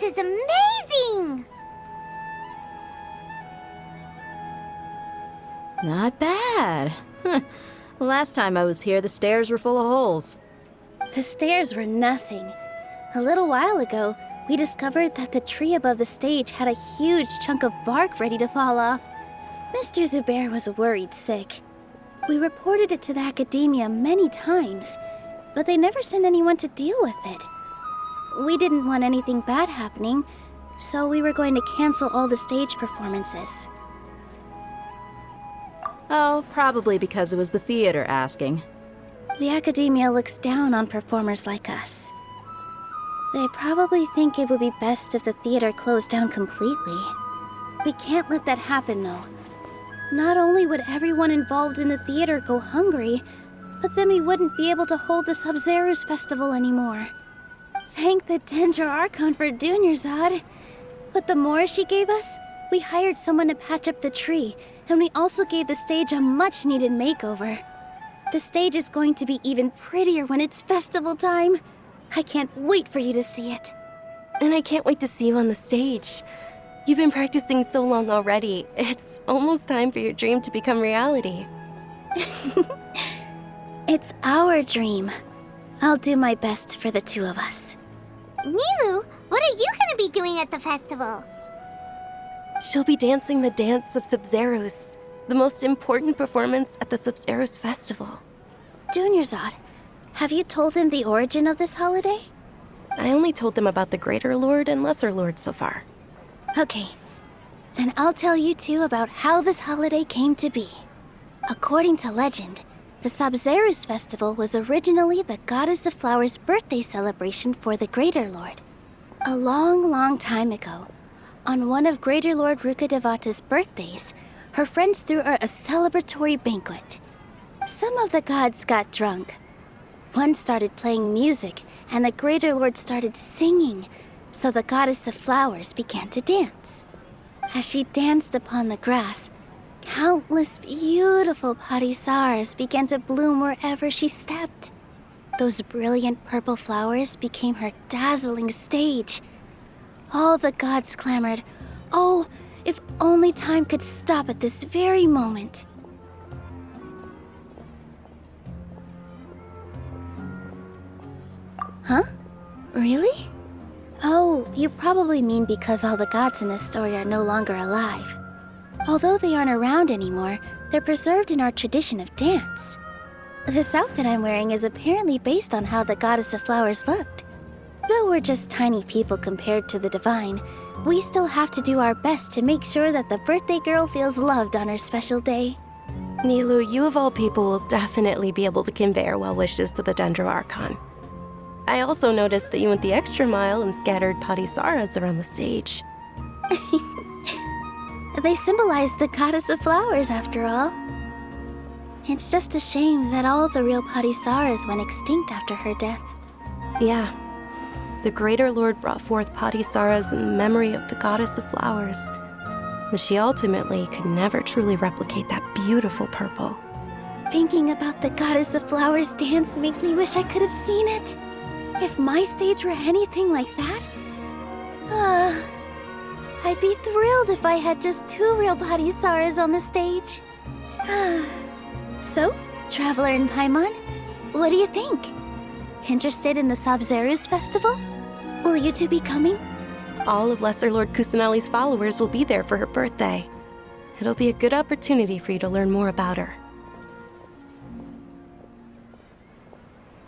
This is amazing! Not bad. Last time I was here, the stairs were full of holes. The stairs were nothing. A little while ago, we discovered that the tree above the stage had a huge chunk of bark ready to fall off. Mr. Zubair was worried sick. We reported it to the academia many times, but they never sent anyone to deal with it. We didn't want anything bad happening, so we were going to cancel all the stage performances. Oh, probably because it was the theater asking. The academia looks down on performers like us. They probably think it would be best if the theater closed down completely. We can't let that happen, though. Not only would everyone involved in the theater go hungry, but then we wouldn't be able to hold the Sub-Zero's festival anymore. Thank the Dendro Archon for Dunyarzad. But the more she gave us, we hired someone to patch up the tree, and we also gave the stage a much-needed makeover. The stage is going to be even prettier when it's festival time. I can't wait for you to see it. And I can't wait to see you on the stage. You've been practicing so long already. It's almost time for your dream to become reality. It's our dream. I'll do my best for the two of us. Nilu, what are you gonna be doing at the festival? She'll be dancing the dance of Sub-Zeros, the most important performance at the Sub-Zeros festival. Dunyarzad, have you told them the origin of this holiday? I only told them about the Greater Lord and Lesser Lord so far. Okay, then I'll tell you two about how this holiday came to be. According to legend, the Sub-Zeros festival was originally the Goddess of Flowers' birthday celebration for the Greater Lord. A long, long time ago, on one of Greater Lord Rukkhadevata's birthdays, her friends threw her a celebratory banquet. Some of the gods got drunk. One started playing music, and the Greater Lord started singing, so the Goddess of Flowers began to dance. As she danced upon the grass, countless beautiful parisaras began to bloom wherever she stepped. Those brilliant purple flowers became her dazzling stage. All the gods clamored, "Oh, if only time could stop at this very moment." Huh? Really? Oh, you probably mean because all the gods in this story are no longer alive. Although they aren't around anymore, they're preserved in our tradition of dance. This outfit I'm wearing is apparently based on how the Goddess of Flowers looked. Though we're just tiny people compared to the divine, we still have to do our best to make sure that the birthday girl feels loved on her special day. Nilu, you of all people will definitely be able to convey our well wishes to the Dendro Archon. I also noticed that you went the extra mile and scattered parisaras around the stage. They symbolize the Goddess of Flowers, after all. It's just a shame that all the real parisaras went extinct after her death. Yeah. The Greater Lord brought forth parisaras in memory of the Goddess of Flowers, but she ultimately could never truly replicate that beautiful purple. Thinking about the Goddess of Flowers dance makes me wish I could have seen it. If my stage were anything like that, I'd be thrilled if I had just two real parisaras on the stage. So, Traveler and Paimon, what do you think? Interested in the Sub-Zeros festival? Will you two be coming? All of Lesser Lord Kusanali's followers will be there for her birthday. It'll be a good opportunity for you to learn more about her.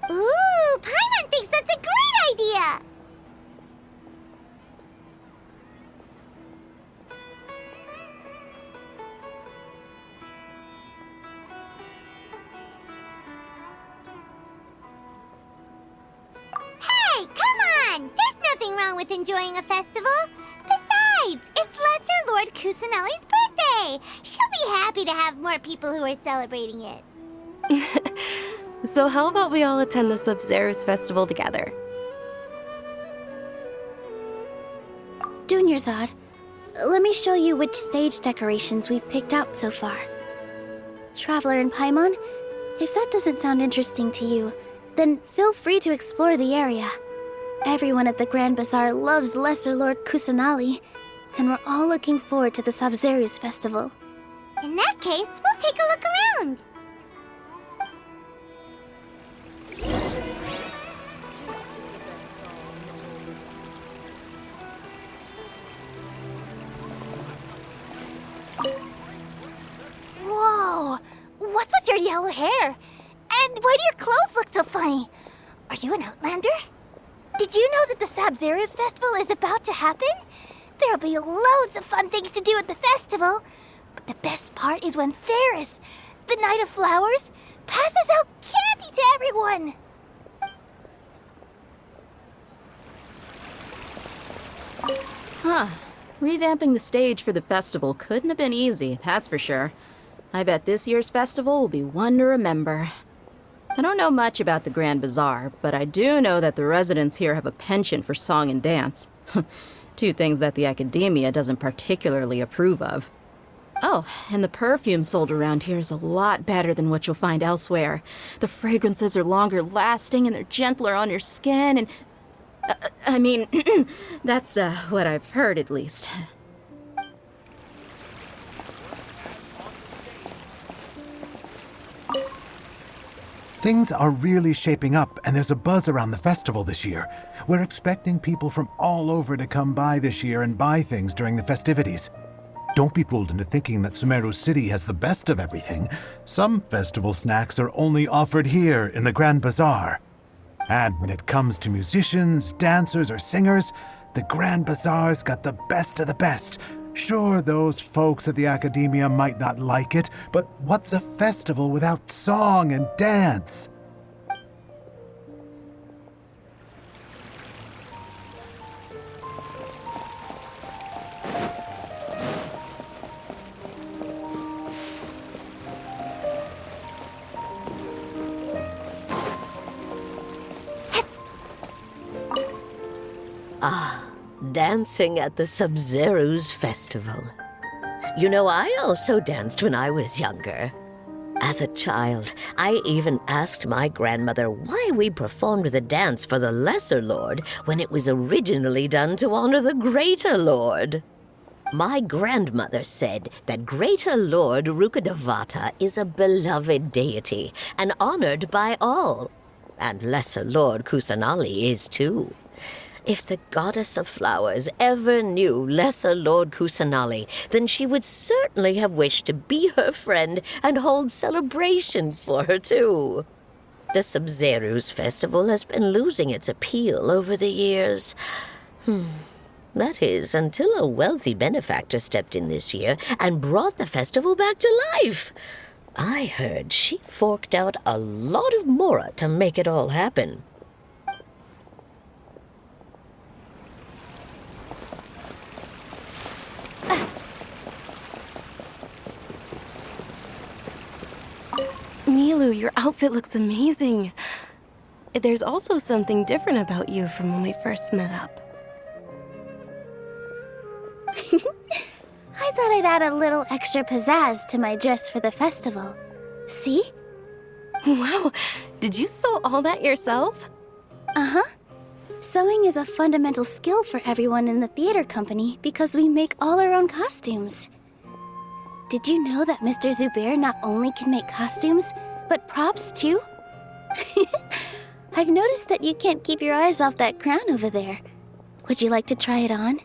Ooh, Paimon thinks that's a great idea! Hey, come on! There's nothing wrong with enjoying a festival. Besides, it's Lesser Lord Kusanali's birthday. She'll be happy to have more people who are celebrating it. So how about we all attend the Sub-Zeros festival together? Dunyarzad, let me show you which stage decorations we've picked out so far. Traveler and Paimon, if that doesn't sound interesting to you, then feel free to explore the area. Everyone at the Grand Bazaar loves Lesser Lord Kusanali, and we're all looking forward to the Sabzeruz festival. In that case, we'll take a look around. Whoa! What's with your yellow hair? And why do your clothes look so funny? Are you an Outlander? Did you know that the Sabzeruz festival is about to happen? There'll be loads of fun things to do at the festival. But the best part is when Ferris, the Knight of Flowers, passes out candy to everyone. Huh. Revamping the stage for the festival couldn't have been easy, that's for sure. I bet this year's festival will be one to remember. I don't know much about the Grand Bazaar, but I do know that the residents here have a penchant for song and dance. Two things that the academia doesn't particularly approve of. Oh, and the perfume sold around here is a lot better than what you'll find elsewhere. The fragrances are longer lasting and they're gentler on your skin and... I mean, that's what I've heard at least. Things are really shaping up, and there's a buzz around the festival this year. We're expecting people from all over to come by this year and buy things during the festivities. Don't be fooled into thinking that Sumeru City has the best of everything. Some festival snacks are only offered here in the Grand Bazaar. And when it comes to musicians, dancers, or singers, the Grand Bazaar's got the best of the best. Sure, those folks at the academia might not like it, but what's a festival without song and dance? Dancing at the Sabzeruz festival. You know, I also danced when I was younger. As a child, I even asked my grandmother why we performed the dance for the Lesser Lord when it was originally done to honor the Greater Lord. My grandmother said that Greater Lord Rukkhadevata is a beloved deity and honored by all. And Lesser Lord Kusanali is too. If the Goddess of Flowers ever knew Lesser Lord Kusanali, then she would certainly have wished to be her friend and hold celebrations for her, too. The Sabzeruz festival has been losing its appeal over the years. That is, until a wealthy benefactor stepped in this year and brought the festival back to life. I heard she forked out a lot of mora to make it all happen. Milu, your outfit looks amazing. There's also something different about you from when we first met up. I thought I'd add a little extra pizzazz to my dress for the festival. See? Wow, did you sew all that yourself? Uh-huh. Sewing is a fundamental skill for everyone in the theater company because we make all our own costumes. Did you know that Mr. Zubair not only can make costumes, but props too? I've noticed that you can't keep your eyes off that crown over there. Would you like to try it on?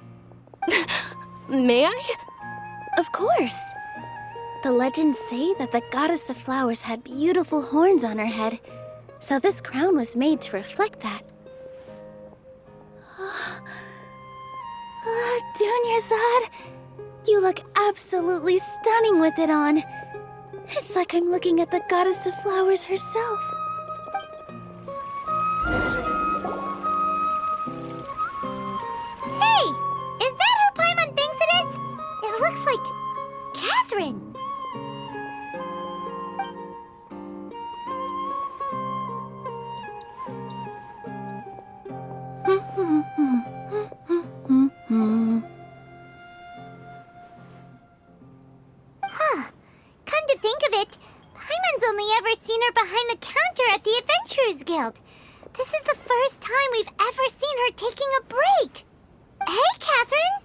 May I? Of course! The legends say that the Goddess of Flowers had beautiful horns on her head, so this crown was made to reflect that. Dunyarzad, you look absolutely stunning with it on. It's like I'm looking at the Goddess of Flowers herself. Hey! Is that who Paimon thinks it is? It looks like Catherine. Come to think of it, Paimon's only ever seen her behind the counter at the Adventurers Guild. This is the first time we've ever seen her taking a break. Hey, Catherine!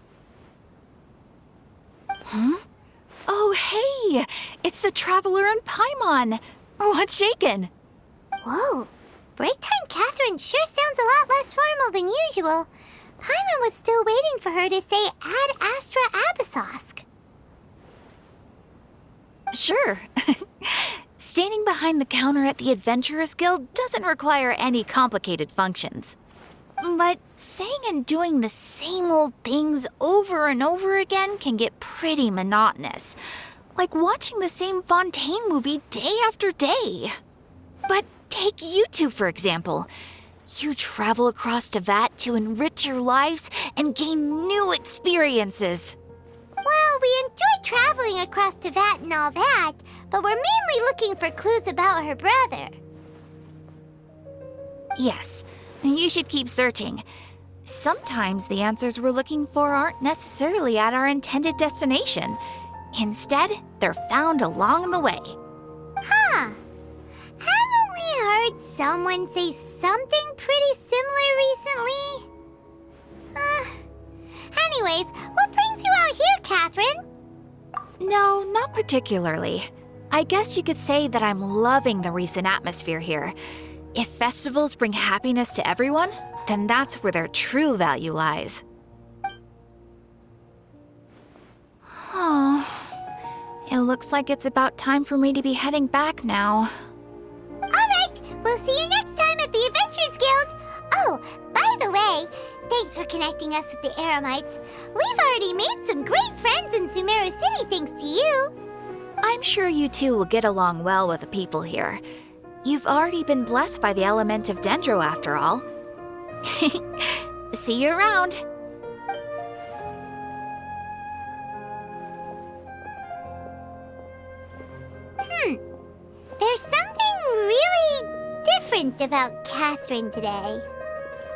Oh, hey! It's the Traveler and Paimon! What's shaken? Whoa, break time Catherine sure sounds a lot less formal than usual. Paimon was still waiting for her to say Ad Astra Abyssosk. Sure. Standing behind the counter at the Adventurers Guild doesn't require any complicated functions. But saying and doing the same old things over and over again can get pretty monotonous. Like watching the same Fontaine movie day after day. But take you two, for example. You travel across Tevat to enrich your lives and gain new experiences. Well, we enjoy traveling across Tevat and all that, but we're mainly looking for clues about her brother. Yes, you should keep searching. Sometimes the answers we're looking for aren't necessarily at our intended destination. Instead, they're found along the way. Huh. Haven't we heard someone say something pretty similar recently? Anyways, what brings you out here, Catherine? No, not particularly. I guess you could say that I'm loving the recent atmosphere here. If festivals bring happiness to everyone, then that's where their true value lies. Oh, it looks like it's about time for me to be heading back now. All right, we'll see you next time at the Adventurers Guild. Oh, by the way, thanks for connecting us with the Eremites. We've already made some great friends in Sumeru City thanks to you. I'm sure you two will get along well with the people here. You've already been blessed by the element of Dendro after all. See you around. There's something really different about Catherine today.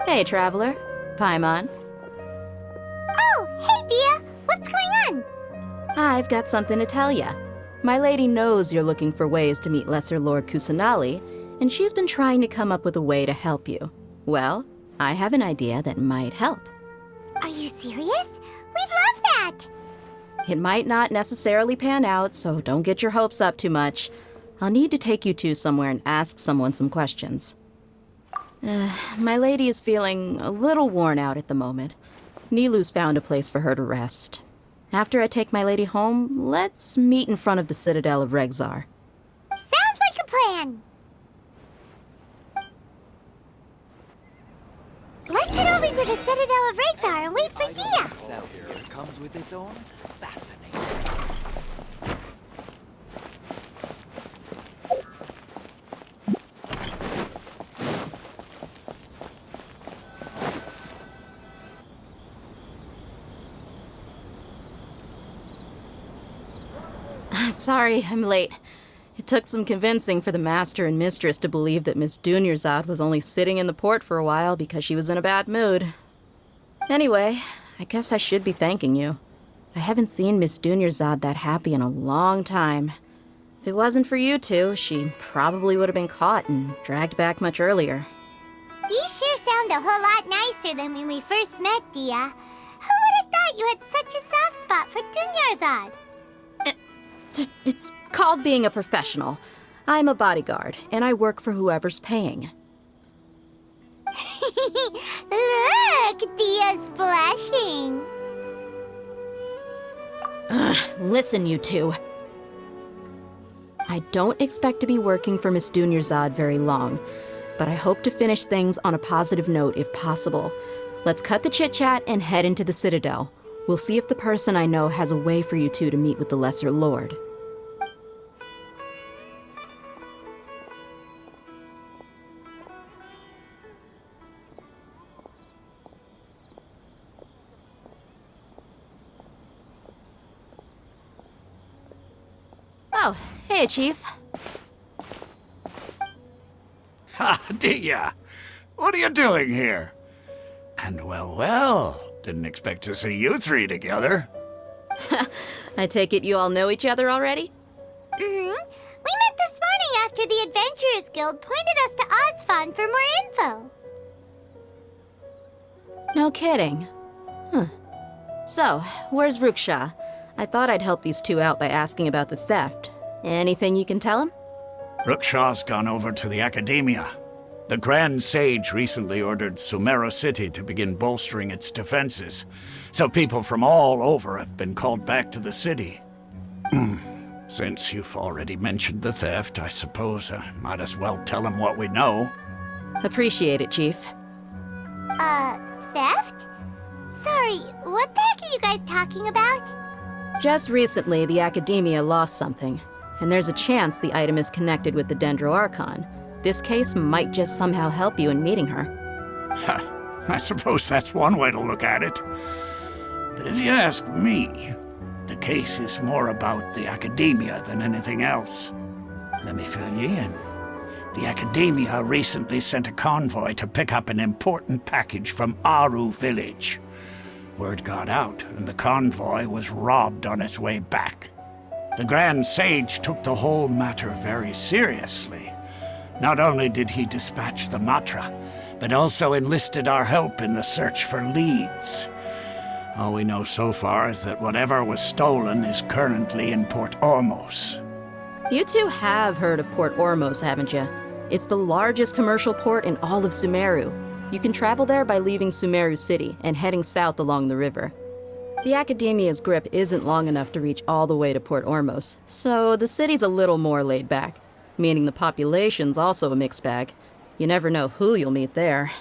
Hey, Traveler. Paimon. Oh, hey, Dia. What's going on? I've got something to tell ya. My lady knows you're looking for ways to meet Lesser Lord Kusanali, and she's been trying to come up with a way to help you. Well, I have an idea that might help. Are you serious? We'd love that. It might not necessarily pan out, so don't get your hopes up too much. I'll need to take you two somewhere and ask someone some questions. My lady is feeling a little worn out at the moment. Nilu's found a place for her to rest. After I take my lady home, let's meet in front of the Citadel of Regzar. Sounds like a plan. Let's head over to the Citadel of Regzar and wait for Dia. Cell here comes with its own fascinating. Sorry, I'm late. It took some convincing for the master and mistress to believe that Miss Dunyarzad was only sitting in the port for a while because she was in a bad mood. Anyway, I guess I should be thanking you. I haven't seen Miss Dunyarzad that happy in a long time. If it wasn't for you two, she probably would have been caught and dragged back much earlier. You sure sound a whole lot nicer than when we first met, Dia. Who would have thought you had such a soft spot for Dunyarzad? It's called being a professional. I'm a bodyguard, and I work for whoever's paying. Look, Dia's blushing. Listen, you two. I don't expect to be working for Miss Dunyarzad very long, but I hope to finish things on a positive note if possible. Let's cut the chit-chat and head into the Citadel. We'll see if the person I know has a way for you two to meet with the Lesser Lord. Oh, hey, Chief. Ha, Dia! What are you doing here? And well, didn't expect to see you three together. I take it you all know each other already? We met this coming after the Adventurers Guild pointed us to Ozfon for more info. No kidding. Huh. So, where's Ruksha? I thought I'd help these two out by asking about the theft. Anything you can tell him? Ruksha's gone over to the Academia. The Grand Sage recently ordered Sumeru City to begin bolstering its defenses, so people from all over have been called back to the city. Since you've already mentioned the theft, I suppose I might as well tell him what we know. Appreciate it, Chief. Theft? Sorry, what the heck are you guys talking about? Just recently, the Academia lost something, and there's a chance the item is connected with the Dendro Archon. This case might just somehow help you in meeting her. I suppose that's one way to look at it. But if you ask me, the case is more about the Academia than anything else. Let me fill you in. The Academia recently sent a convoy to pick up an important package from Aru village. Word got out, and the convoy was robbed on its way back. The Grand Sage took the whole matter very seriously. Not only did he dispatch the Matra, but also enlisted our help in the search for leads. All we know so far is that whatever was stolen is currently in Port Ormos. You two have heard of Port Ormos, haven't you? It's the largest commercial port in all of Sumeru. You can travel there by leaving Sumeru City and heading south along the river. The Academia's grip isn't long enough to reach all the way to Port Ormos, so the city's a little more laid back, meaning the population's also a mixed bag. You never know who you'll meet there.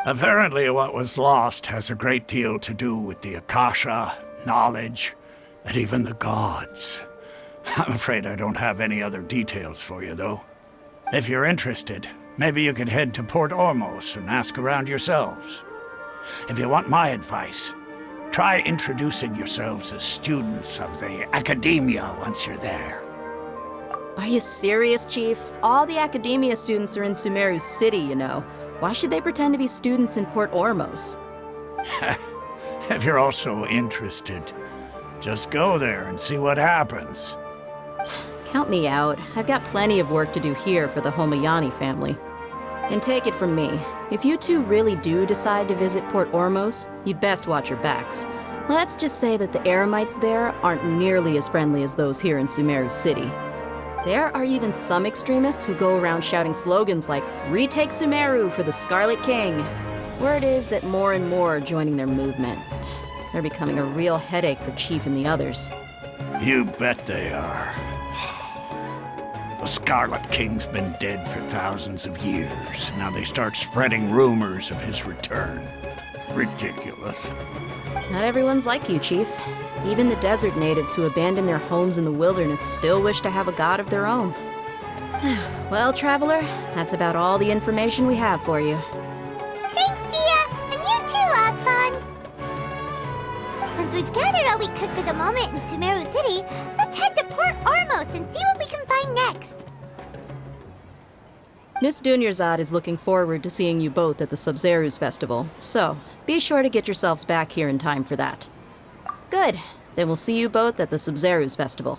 Apparently what was lost has a great deal to do with the Akasha, knowledge, and even the gods. I'm afraid I don't have any other details for you, though. If you're interested, maybe you could head to Port Ormos and ask around yourselves. If you want my advice, try introducing yourselves as students of the Academia once you're there. Are you serious, Chief? All the Academia students are in Sumeru City, you know. Why should they pretend to be students in Port Ormos? If you're also interested, just go there and see what happens. Count me out. I've got plenty of work to do here for the Homayani family. And take it from me, if you two really do decide to visit Port Ormos, you'd best watch your backs. Let's just say that the Eremites there aren't nearly as friendly as those here in Sumeru City. There are even some extremists who go around shouting slogans like, "Retake Sumeru for the Scarlet King." Word is that more and more are joining their movement. They're becoming a real headache for Chief and the others. You bet they are. The Scarlet King's been dead for thousands of years. Now they start spreading rumors of his return. Ridiculous. Not everyone's like you, Chief. Even the desert natives who abandoned their homes in the wilderness still wish to have a god of their own. Well, Traveler, that's about all the information we have for you. Thanks, Dia! And you too, Ozfon! Since we've gathered all we could for the moment in Sumeru City, let's head to Port Ormos and see what we can find next. Miss Dunyarzad is looking forward to seeing you both at the Sub-Zerus Festival, so be sure to get yourselves back here in time for that. Good. Then we'll see you both at the Sub-Zerus Festival.